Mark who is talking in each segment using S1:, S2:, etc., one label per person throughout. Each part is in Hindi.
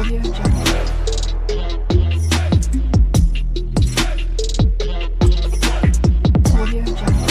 S1: Audio Jungle. Audio Jungle.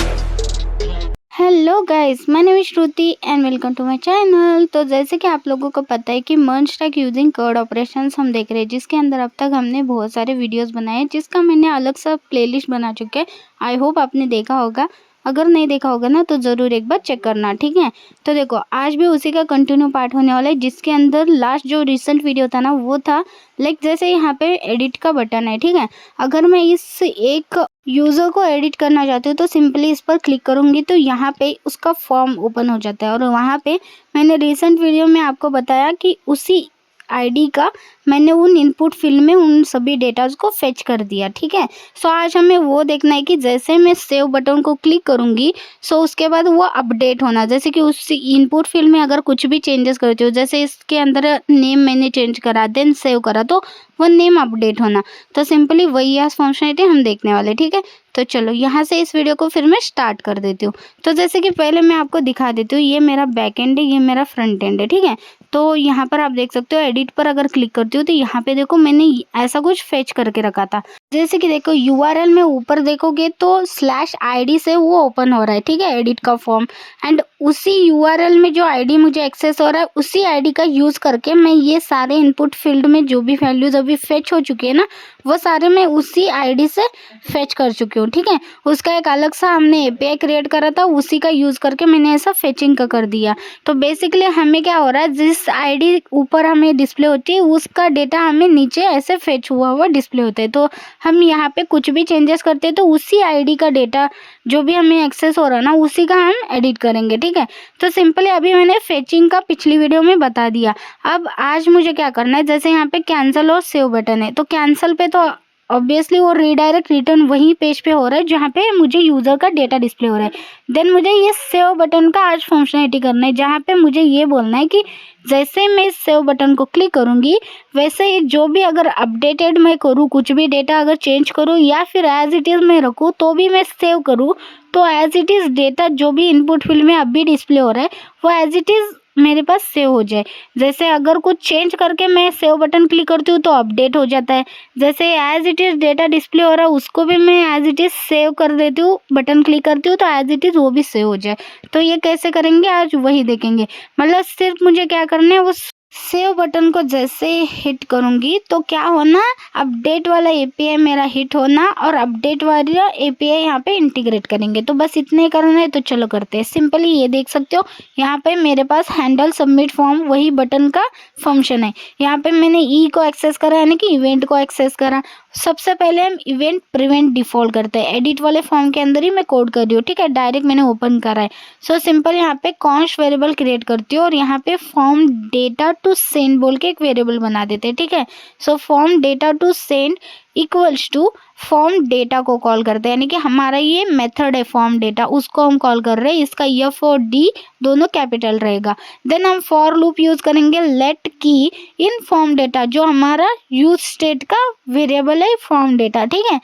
S2: Hello guys, my name is Shruti and welcome to my channel. तो जैसे कि आप लोगों को पता है कि merge track using code operations हम देख रहे हैं, जिसके अंदर अब तक हमने बहुत सारे वीडियोस बनाए हैं, जिसका मैंने अलग सा प्लेलिस्ट बना चुके हैं। आई होप आपने देखा होगा, अगर नहीं देखा होगा ना तो ज़रूर एक बार चेक करना, ठीक है। तो देखो, आज भी उसी का कंटिन्यू पार्ट होने वाला है, जिसके अंदर लास्ट जो रिसेंट वीडियो था ना वो था लाइक जैसे यहाँ पे एडिट का बटन है, ठीक है। अगर मैं इस एक यूज़र को एडिट करना चाहती हूँ तो सिंपली इस पर क्लिक करूँगी तो यहाँ पे उसका फॉर्म ओपन हो जाता है। और वहाँ पे मैंने रिसेंट वीडियो में आपको बताया कि उसी आईडी का मैंने उन इनपुट फील्ड में उन सभी डेटाज को फेच कर दिया, ठीक है। सो आज हमें वो देखना है कि जैसे मैं सेव बटन को क्लिक करूँगी सो उसके बाद वो अपडेट होना, जैसे कि उस इनपुट फील्ड में अगर कुछ भी चेंजेस करती हूँ, जैसे इसके अंदर नेम मैंने चेंज करा देन सेव करा तो वो नेम अपडेट होना। तो सिंपली वही आज फंक्शनलिटी हम देखने वाले, ठीक है। तो चलो यहाँ से इस वीडियो को फिर मैं स्टार्ट कर देती हूँ। तो जैसे कि पहले मैं आपको दिखा देती हूँ, ये मेरा बैक एंड है, ये मेरा फ्रंट एंड है, ठीक है। तो यहाँ पर आप देख सकते हो, एडिट पर अगर क्लिक करती हूँ तो यहाँ पे देखो मैंने ऐसा कुछ फेच करके रखा था। जैसे कि देखो यूआरएल में ऊपर देखोगे तो /id से वो ओपन हो रहा है, ठीक है, एडिट का फॉर्म। एंड उसी यूआरएल में जो आईडी मुझे एक्सेस हो रहा है उसी आईडी का यूज़ करके मैं ये सारे इनपुट फील्ड में जो भी वैल्यूज अभी फेच हो चुके हैं ना वो सारे मैं उसी आईडी से फेच कर चुकी हूँ, ठीक है। उसका एक अलग सा हमने एपीआई क्रिएट करा था, उसी का यूज़ करके मैंने ऐसा फेचिंग का कर दिया। तो बेसिकली हमें क्या हो रहा है, जिस आईडी ऊपर हमें डिस्प्ले होती है उसका डेटा हमें नीचे ऐसे फेच हुआ हुआ डिस्प्ले होता है। तो हम यहाँ पे कुछ भी चेंजेस करते हैं तो उसी आईडी का डेटा जो भी हमें एक्सेस हो रहा है ना उसी का हम एडिट करेंगे, ठीक है। तो सिंपली अभी मैंने फेचिंग का पिछली वीडियो में बता दिया। अब आज मुझे क्या करना है, जैसे यहाँ पे कैंसिल और सेव बटन है तो कैंसिल पे तो ऑब्वियसली वो रीडायरेक्ट रिटर्न वही पेज पे हो रहा है जहाँ पे मुझे यूज़र का डेटा डिस्प्ले हो रहा है। देन मुझे ये सेव बटन का आज फंक्शनलिटी करना है, जहाँ पे मुझे ये बोलना है कि जैसे मैं इस सेव बटन को क्लिक करूँगी वैसे ही जो भी अगर अपडेटेड मैं करूँ, कुछ भी डेटा अगर चेंज करूँ या फिर एज इट इज़ मैं रखूँ तो भी मैं सेव करूँ तो एज इट इज़ डेटा जो भी इनपुट फील्ड में अभी डिस्प्ले हो रहा है वो एज इट इज़ मेरे पास सेव हो जाए। जैसे अगर कुछ चेंज करके मैं सेव बटन क्लिक करती हूँ तो अपडेट हो जाता है। जैसे as it is data display हो रहा है उसको भी मैं एज इट इज़ सेव कर देती हूँ, बटन क्लिक करती हूँ तो एज इट इज़ वो भी सेव हो जाए। तो ये कैसे करेंगे आज वही देखेंगे। मतलब सिर्फ मुझे क्या करना है, वो सेव बटन को जैसे हिट करूँगी तो क्या होना, अपडेट वाला एपीआई मेरा हिट होना और अपडेट वाला एपीआई यहाँ पे इंटीग्रेट करेंगे। तो बस इतने ही करना है। तो चलो करते हैं। सिंपली ये देख सकते हो यहाँ पे मेरे पास हैंडल सबमिट फॉर्म वही बटन का फंक्शन है। यहाँ पे मैंने ई को एक्सेस करा यानी कि इवेंट को एक्सेस करा। सबसे पहले हम इवेंट प्रिवेंट डिफॉल्ट करते हैं। एडिट वाले फॉर्म के अंदर ही मैं कोड कर रही हूँ, ठीक है, डायरेक्ट मैंने ओपन करा है। सो सिंपल यहाँ पे कॉन्स्ट वेरिएबल क्रिएट करती हूँ और यहाँ पे फॉर्म डेटा टू सेंड बोल के एक वेरिएबल बना देते हैं, ठीक है। So form data to send equals to form data को कॉल करते हैं, यानी कि हमारा ये मेथड है फॉर्म डेटा, उसको हम कॉल कर रहे हैं। इसका एफ और डी दोनों कैपिटल रहेगा। देन हम फॉर लूप यूज करेंगे लेट की इन फॉर्म डेटा, जो हमारा यूज स्टेट का वेरिएबल है फॉर्म डेटा, ठीक है।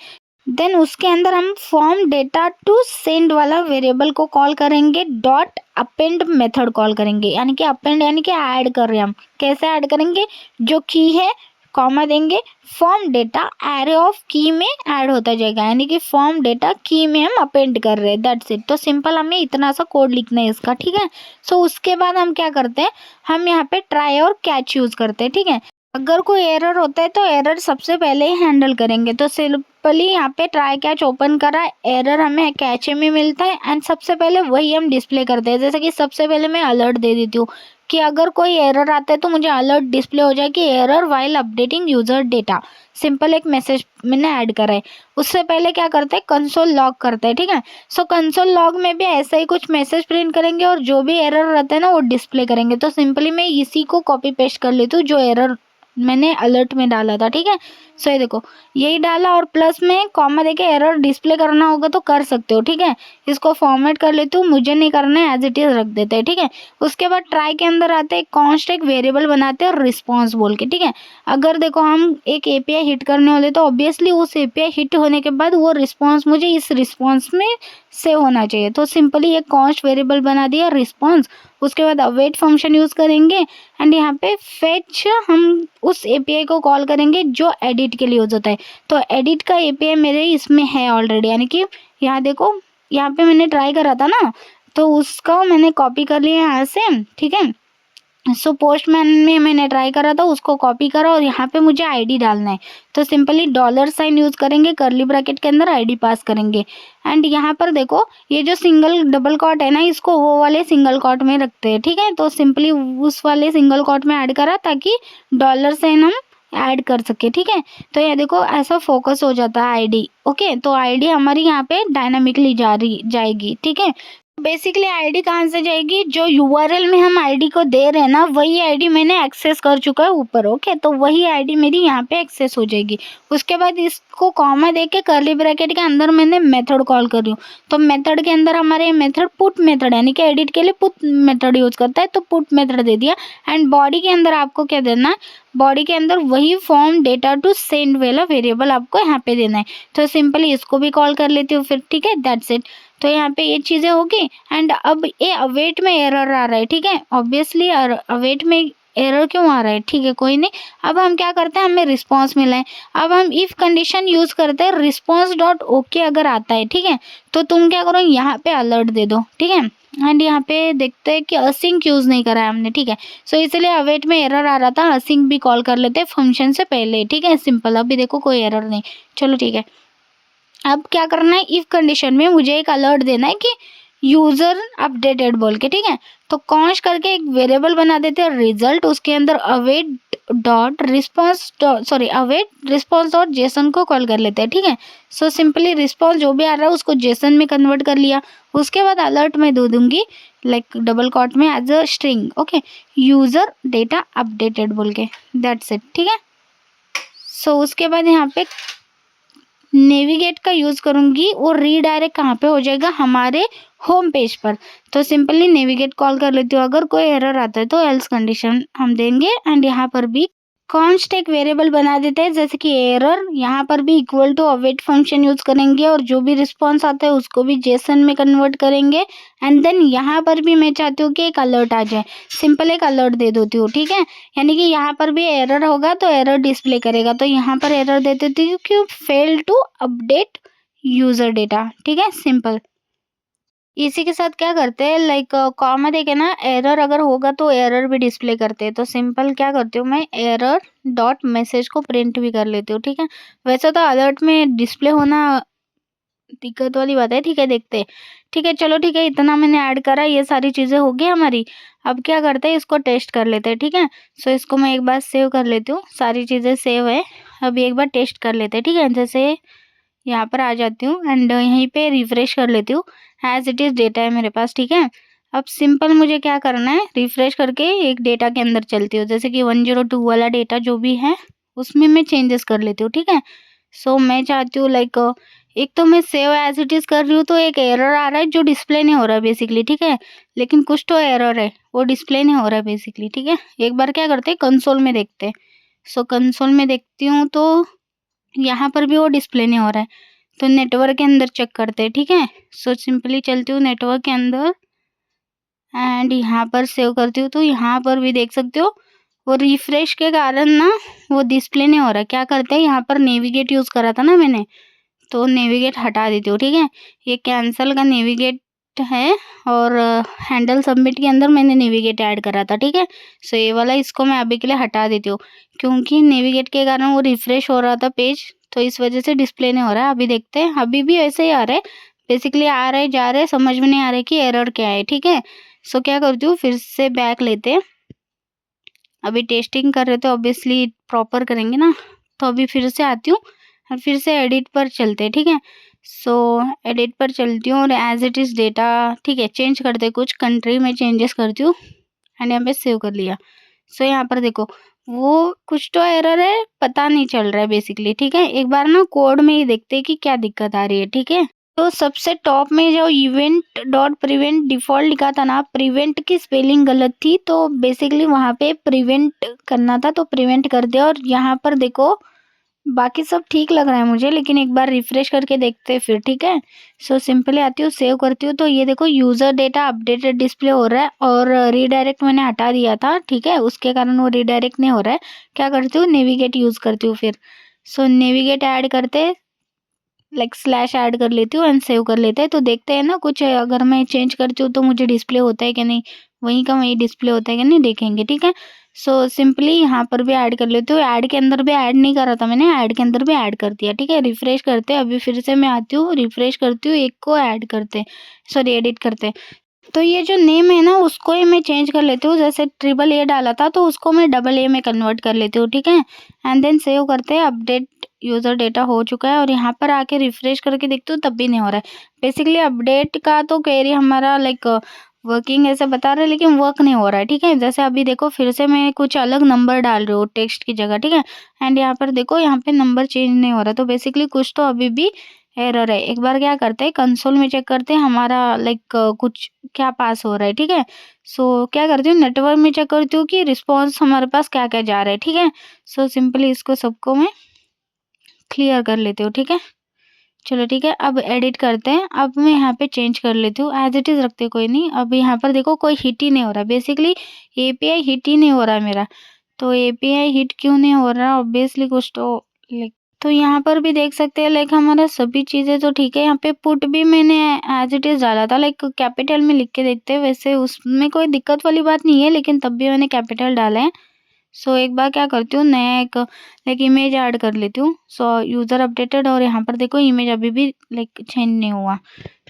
S2: देन उसके अंदर हम फॉर्म डेटा टू सेंड वाला वेरिएबल को कॉल करेंगे, डॉट अपेंड मेथड कॉल करेंगे, यानी कि अपेंड यानी कि ऐड कर रहे हैं हम। कैसे ऐड करेंगे, जो की है कॉमा देंगे, फॉर्म डेटा एरे ऑफ की में ऐड होता जाएगा, यानी कि फॉर्म डेटा की में हम अपेंड कर रहे हैं, दैट्स इट। तो सिंपल हमें इतना सा कोड लिखना है इसका, ठीक है। सो उसके बाद हम क्या करते हैं, हम यहाँ पे ट्राई और कैच यूज करते हैं, ठीक है। अगर कोई एरर होता है तो एरर सबसे पहले ही हैंडल करेंगे। तो सिंपली यहाँ पे ट्राई कैच ओपन करा, एरर हमें कैच में मिलता है एंड सबसे पहले वही हम डिस्प्ले करते हैं। जैसे कि सबसे पहले मैं अलर्ट दे देती हूँ कि अगर कोई एरर आता है तो मुझे अलर्ट डिस्प्ले हो जाए कि error while updating user data. Simple एक मैसेज मैंने ऐड करा है। उससे पहले क्या करते हैं, कंसोल लॉग करते हैं, ठीक है। सो कंसोल लॉग में भी ऐसा ही कुछ मैसेज प्रिंट करेंगे और जो भी एरर रहता है ना वो डिस्प्ले करेंगे। तो सिंपली मैं इसी को कॉपी पेस्ट कर लेती हूँ जो एरर मैंने अलर्ट में डाला था, ठीक है। सो ये देखो यही डाला और प्लस में कॉमा देके एरर डिस्प्ले करना होगा तो कर सकते हो, ठीक है। इसको फॉर्मेट कर लेती हूँ, मुझे नहीं करना है, एज इट इज रख देते हैं, ठीक है। उसके बाद ट्राई के अंदर आते हैं कॉन्स्ट एक वेरिएबल बनाते हैं और रिस्पॉन्स बोल के, ठीक है। अगर देखो हम एक एपीआई हिट करने वाले तो ऑब्वियसली उस एपीआई हिट होने के बाद वो रिस्पॉन्स मुझे इस रिस्पॉन्स में सेव होना चाहिए। तो सिंपली एक कॉन्स्ट वेरिएबल बना दिया रिस्पॉन्स उसके बाद अवेट फंक्शन यूज़ करेंगे एंड यहाँ पे फेच हम उस एपीआई को कॉल करेंगे जो एडिट के लिए यूज़ होता है। तो एडिट का एपीआई मेरे इसमें है ऑलरेडी, यानी कि यहाँ देखो, यहाँ पे मैंने ट्राई करा था ना, तो उसका मैंने कॉपी कर लिया यहाँ से, ठीक है। सो पोस्टमैन में मैंने ट्राई करा था, उसको कॉपी करा और यहाँ पे मुझे आईडी डालना है। तो सिंपली डॉलर साइन यूज़ करेंगे, कर्ली ब्रैकेट के अंदर आईडी पास करेंगे एंड यहाँ पर देखो ये जो सिंगल डबल कॉट है ना, इसको वो वाले सिंगल कॉट में रखते हैं, ठीक है। तो सिंपली उस वाले सिंगल कॉट में ऐड करा ताकि डॉलर साइन हम ऐड कर सके, ठीक है। तो ये देखो ऐसा फोकस हो जाता है आईडी, ओके। तो आईडी हमारी यहाँ पे डायनामिकली जाएगी, ठीक है। बेसिकली आईडी कहाँ से जाएगी, जो यूआरएल में हम आईडी को दे रहे हैं ना, वही आईडी मैंने एक्सेस कर चुका है ऊपर, ओके। तो वही आईडी मेरी यहाँ पे एक्सेस हो जाएगी। उसके बाद इसको कॉमा दे के कर्ली ब्रैकेट के अंदर मैंने मेथड कॉल कर रही हूँ। तो मेथड के अंदर हमारे मेथड पुट मेथड, यानी कि एडिट के लिए पुट मेथड यूज़ करता है, तो पुट मेथड दे दिया। एंड बॉडी के अंदर आपको क्या देना है, बॉडी के अंदर वही फॉर्म डेटा टू सेंड वाला वेरिएबल आपको यहाँ पे देना है। तो सिंपली इसको भी कॉल कर लेती हूँ फिर, ठीक है, दैट्स इट। तो यहाँ पे ये चीज़ें होगी एंड अब ये अवेट में एरर आ रहा है, ठीक है। ऑब्वियसली अवेट में एरर क्यों आ रहा है, ठीक है, कोई नहीं। अब हम क्या करते हैं, हमें रिस्पॉन्स मिला है। अब हम इफ़ कंडीशन यूज़ करते हैं, रिस्पॉन्स डॉट ओके अगर आता है, ठीक है, तो तुम क्या करो, यहाँ पे अलर्ट दे दो, ठीक है। एंड यहाँ पे देखते हैं कि असिंक यूज़ नहीं करा है हमने, ठीक है। सो इसलिए अवेट में एरर आ रहा था, असिंक भी कॉल कर लेते हैं फंक्शन से पहले, ठीक है, सिंपल। अभी देखो कोई एरर नहीं, चलो ठीक है। अब क्या करना है, इफ कंडीशन में मुझे एक अलर्ट देना है कि यूज़र अपडेटेड बोल के, ठीक है। तो कॉन्स्ट करके एक वेरिएबल बना देते हैं रिजल्ट, उसके अंदर await dot response await response dot JSON को कॉल कर लेते हैं, ठीक है। सो सिंपली रिस्पॉन्स जो भी आ रहा है उसको जेसन में कन्वर्ट कर लिया। उसके बाद अलर्ट में दे दूंगी लाइक डबल कॉट में as a string, okay, user data updated बोल के, दैट्स इट, ठीक है। सो उसके बाद यहाँ पे नेविगेट का यूज़ करूँगी, वो रीडायरेक्ट कहाँ पे हो जाएगा, हमारे होम पेज पर। तो सिंपली नेविगेट कॉल कर लेती हूँ। अगर कोई एरर आता है तो एल्स कंडीशन हम देंगे एंड यहाँ पर भी कॉन्स्ट एक वेरिएबल बना देते हैं, जैसे कि एरर, यहाँ पर भी equal to await function use करेंगे और जो भी रिस्पॉन्स आता है उसको भी जेसन में कन्वर्ट करेंगे। एंड देन यहाँ पर भी मैं चाहती हूँ कि एक अलर्ट आ जाए, सिंपल एक अलर्ट दे देती हूँ, ठीक है। यानी कि यहाँ पर भी एरर होगा तो एरर डिस्प्ले करेगा, तो यहाँ पर एरर दे देती हूँ कि fail to update user data, ठीक है, सिंपल। इसी के साथ क्या करते हैं, लाइक कॉमा देके ना, एरर अगर होगा तो एरर भी डिस्प्ले करते हैं। तो सिंपल क्या करती हूँ मैं, एरर डॉट मैसेज को प्रिंट भी कर लेती हूँ, ठीक है। वैसे तो अलर्ट में डिस्प्ले होना दिक्कत वाली बात है, ठीक है, देखते हैं, ठीक है, चलो ठीक है, इतना मैंने ऐड करा, ये सारी चीज़ें हो गई हमारी। अब क्या करते हैं, इसको टेस्ट कर लेते हैं, ठीक है। सो इसको मैं एक बार सेव कर लेती हूँ, सारी चीज़ें सेव है। अभी एक बार टेस्ट कर लेते हैं, ठीक है। जैसे यहाँ पर आ जाती हूँ एंड यहीं पे रिफ्रेश कर लेती हूँ, एज इट इज़ डेटा है मेरे पास, ठीक है। अब सिंपल मुझे क्या करना है, रिफ्रेश करके एक डेटा के अंदर चलती हूँ, जैसे कि 102 वाला डेटा जो भी है उसमें मैं चेंजेस कर लेती हूँ, ठीक है। सो मैं चाहती हूँ लाइक एक तो मैं सेव एज इट इज़ कर रही हूँ तो एक एरर आ रहा है जो डिस्प्ले नहीं हो रहा है बेसिकली, ठीक है। लेकिन कुछ तो एरर है वो डिस्प्ले नहीं हो रहा है बेसिकली, ठीक है। एक बार क्या करते हैं, कंसोल में देखते हैं। सो कंसोल में देखती हूँ तो यहाँ पर भी वो डिस्प्ले नहीं हो रहा है, तो नेटवर्क के अंदर चेक करते हैं, ठीक है। सो सिंपली चलती हूँ नेटवर्क के अंदर एंड यहाँ पर सेव करती हूँ, तो यहाँ पर भी देख सकते हो वो रिफ्रेश के कारण ना वो डिस्प्ले नहीं हो रहा। क्या करते हैं, यहाँ पर नेविगेट यूज़ करा था ना मैंने, तो नेविगेट हटा देती हूँ, ठीक है। ये कैंसल का नेविगेट है और हैंडल सबमिट के अंदर मैंने नेविगेट ऐड करा था, ठीक है। सो ये वाला इसको मैं अभी के लिए हटा देती हूँ, क्योंकि नेविगेट के कारण वो रिफ्रेश हो रहा था पेज, तो इस वजह से डिस्प्ले नहीं हो रहा है। अभी देखते हैं, अभी भी ऐसे ही आ रहा है बेसिकली, आ रहे जा रहे, समझ में नहीं आ रहा है कि एरर क्या है, ठीक है। सो क्या करती हूँ, फिर से बैक लेते हैं। अभी टेस्टिंग कर रहे थे, ऑब्वियसली प्रॉपर करेंगे ना, तो अभी फिर से आती हूँ और फिर से एडिट पर चलते हैं, ठीक है। सो एडिट पर चलती हूँ और एज इट इज़ डेटा, ठीक है, चेंज करते हैं, कुछ कंट्री में चेंजेस करती हूँ एंड यहाँ पे सेव कर लिया। सो यहाँ पर देखो वो कुछ तो एरर है, पता नहीं चल रहा है बेसिकली, ठीक है। एक बार ना कोड में ही देखते हैं कि क्या दिक्कत आ रही है, ठीक है। तो सबसे टॉप में जो इवेंट डॉट प्रिवेंट डिफ़ॉल्ट लिखा था ना, प्रिवेंट की स्पेलिंग गलत थी, तो बेसिकली वहाँ पे प्रिवेंट करना था, तो प्रिवेंट कर दिया। और यहाँ पर देखो बाकी सब ठीक लग रहा है मुझे, लेकिन एक बार रिफ्रेश करके देखते हैं फिर, ठीक है। सो सिंपली आती हूँ, सेव करती हूँ, तो ये देखो यूज़र डेटा अपडेटेड डिस्प्ले हो रहा है और रीडायरेक्ट मैंने हटा दिया था, ठीक है, उसके कारण वो रीडायरेक्ट नहीं हो रहा है। क्या करती हूँ, नेविगेट यूज़ करती हूँ फिर। सो नेविगेट ऐड करते लाइक स्लैश ऐड कर लेती हूँ एंड सेव कर लेते हैं, तो देखते हैं ना कुछ अगर मैं चेंज करती हूँ तो मुझे डिस्प्ले होता है कि नहीं, वहीं का वहीं डिस्प्ले होता है कि नहीं, देखेंगे, ठीक है। सो सिंपली यहाँ पर भी ऐड कर लेती हूँ, ऐड के अंदर भी ऐड नहीं करा था मैंने, ऐड के अंदर भी ऐड कर दिया, ठीक है। रिफ्रेश करते हैं, अभी फिर से मैं आती हूँ, रिफ्रेश करती हूँ, एक को ऐड करते, सॉरी एडिट करते। तो ये जो नेम है ना उसको ही मैं चेंज कर लेती हूँ, जैसे ट्रिपल ए डाला था तो उसको मैं डबल ए में कन्वर्ट कर लेती हूँ, ठीक है। एंड देन सेव करते हैं, अपडेट यूज़र डेटा हो चुका है और यहाँ पर आके रिफ्रेश करके देखती हूँ तब भी नहीं हो रहा है। बेसिकली अपडेट का तो क्वेरी हमारा लाइक वर्किंग ऐसे बता रहा है, लेकिन वर्क नहीं हो रहा है, ठीक है। जैसे अभी देखो फिर से मैं कुछ अलग नंबर डाल रही हूँ टेक्स्ट की जगह, ठीक है। एंड यहाँ पर देखो यहाँ पे नंबर चेंज नहीं हो रहा, तो बेसिकली कुछ तो अभी भी एरर है। एक बार क्या करते हैं, कंसोल में चेक करते हैं हमारा लाइक कुछ क्या पास हो रहा है, ठीक है। सो क्या करती हूँ, नेटवर्क में चेक करती हूँ कि रिस्पॉन्स हमारे पास क्या क्या जा रहा है, ठीक है। सो सिंपली इसको सबको मैं क्लियर कर लेती हूँ, ठीक है। चलो ठीक है, अब एडिट करते हैं। अब मैं यहाँ पे चेंज कर लेती हूँ, एज इट इज़ रखते हैं, कोई नहीं। अब यहाँ पर देखो कोई हिट ही नहीं हो रहा, बेसिकली एपीआई हिट ही नहीं हो रहा है मेरा। तो एपीआई हिट क्यों नहीं हो रहा, ऑब्वियसली कुछ तो लाइक, तो यहाँ पर भी देख सकते हैं लाइक हमारा सभी चीज़ें तो ठीक है। यहाँ पे पुट भी मैंने एज इट इज़ डाला था, लाइक कैपिटल में लिख के देखते हैं, वैसे उसमें कोई दिक्कत वाली बात नहीं है, लेकिन तब भी मैंने कैपिटल डाला है। सो एक बार क्या करती हूँ, नया एक लाइक इमेज ऐड कर लेती हूँ। सो यूज़र अपडेटेड और यहाँ पर देखो इमेज अभी भी लाइक चेंज नहीं हुआ,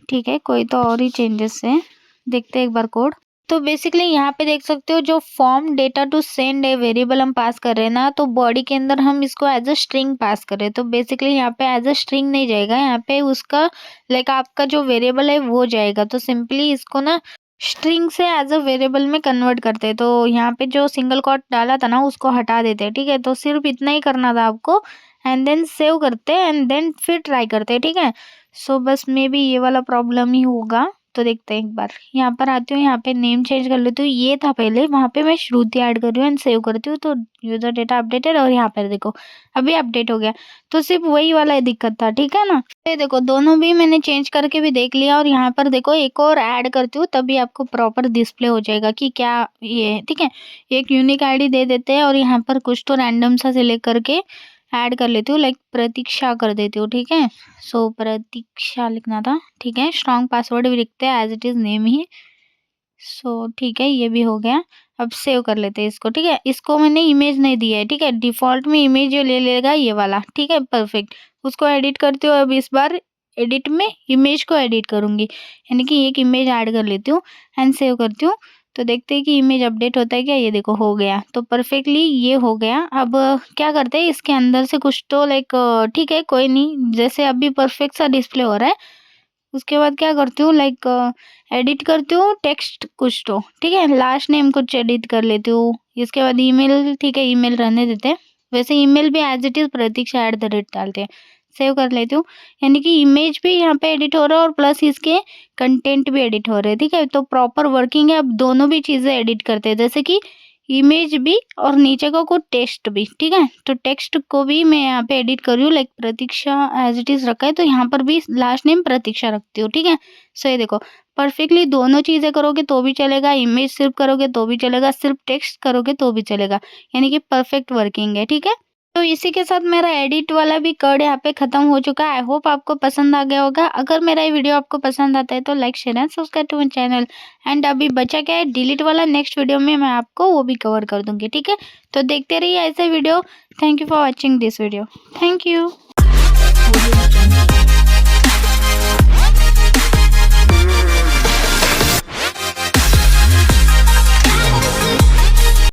S2: ठीक है। कोई तो और ही चेंजेस है, देखते हैं एक बार कोड। तो बेसिकली यहाँ पे देख सकते हो जो फॉर्म डेटा टू सेंड है वेरिएबल हम पास कर रहे हैं ना, तो बॉडी के अंदर हम इसको एज अ स्ट्रिंग पास कर रहे हैं, तो बेसिकली यहाँ पे एज अ स्ट्रिंग नहीं जाएगा, यहाँ पे उसका लाइक आपका जो वेरिएबल है वो जाएगा। तो सिंपली इसको ना स्ट्रिंग से एज अ वेरिएबल में कन्वर्ट करते हैं। तो यहाँ पे जो सिंगल कोट डाला था ना उसको हटा देते हैं, ठीक है। तो सिर्फ इतना ही करना था आपको, एंड देन सेव करते हैं एंड देन फिर ट्राई करते हैं, ठीक है। सो बस मे बी ये वाला प्रॉब्लम ही होगा, तो देखते हैं एक बार। यहाँ पर आती हूँ, यहाँ पे नेम चेंज कर लेती हूँ, ये था पहले, वहाँ पे मैं श्रुति ऐड कर रही हूँ एंड सेव करती हूँ, तो यूज़र डेटा अपडेटेड और यहाँ पर देखो अभी अपडेट हो गया। तो सिर्फ वही वाला दिक्कत था, ठीक है ना। ये देखो दोनों भी मैंने चेंज करके भी देख लिया और यहाँ पर देखो एक और ऐड करती हूँ, तभी आपको प्रॉपर डिस्प्ले हो जाएगा कि क्या ये है, ठीक है। एक यूनिक आईडी दे देते हैं और यहाँ पर कुछ तो रैंडम सा सिलेक्ट करके ऐड कर लेती हूँ, लाइक प्रतीक्षा कर देती हूँ, ठीक है। सो प्रतीक्षा लिखना था, ठीक है। स्ट्रॉन्ग पासवर्ड भी लिखते हैं एज इट इज़ नेम ही। सो ठीक है, ये भी हो गया। अब सेव कर लेते हैं इसको, ठीक है। इसको मैंने इमेज नहीं दिया है, ठीक है। डिफ़ॉल्ट में इमेज जो ले लेगा ये वाला, ठीक है, परफेक्ट। उसको एडिट करती हूँ, अब इस बार एडिट में इमेज को एडिट करूँगी, यानी कि एक इमेज ऐड कर लेती हूँ एंड सेव करती हूँ। तो देखते हैं कि इमेज अपडेट होता है क्या, ये देखो हो गया, तो परफेक्टली ये हो गया। अब क्या करते हैं, इसके अंदर से कुछ तो लाइक ठीक है कोई नहीं, जैसे अभी परफेक्ट सा डिस्प्ले हो रहा है। उसके बाद क्या करती हूँ लाइक एडिट करती हूँ टेक्स्ट कुछ तो, ठीक है। लास्ट नेम कुछ एडिट कर लेती हूँ। इसके बाद ईमेल, ठीक है, ईमेल रहने देते हैं। वैसे ईमेल भी एज इट इज़ प्रतीक्षा@ डालते हैं। सेव कर लेती हूँ, यानी कि इमेज भी यहाँ पे एडिट हो रहा है और प्लस इसके कंटेंट भी एडिट हो रहे हैं, ठीक है। तो प्रॉपर वर्किंग है। अब दोनों भी चीज़ें एडिट करते हैं, जैसे कि इमेज भी और नीचे का को टेक्स्ट भी, ठीक है। तो टेक्स्ट को भी मैं यहाँ पे एडिट कर रही हूँ, लाइक प्रतीक्षा एज इट इज़ रखा है, तो यहाँ पर भी लास्ट नेम प्रतीक्षा रखती हूँ, ठीक है। सो ये देखो परफेक्टली दोनों चीज़ें करोगे तो भी चलेगा, इमेज सिर्फ करोगे तो भी चलेगा, सिर्फ टेक्स्ट करोगे तो भी चलेगा, यानी कि परफेक्ट वर्किंग है, ठीक है। तो इसी के साथ मेरा एडिट वाला भी कोड यहाँ पे खत्म हो चुका है। आई होप आपको पसंद आ गया होगा। अगर मेरा ये वीडियो आपको पसंद आता है तो like share and subscribe to my channel. And अभी बचा क्या है, डिलीट वाला, नेक्स्ट वीडियो में मैं आपको वो भी कवर कर दूंगी, ठीक है। तो देखते रहिए ऐसे video. Thank you for watching this video. Thank you.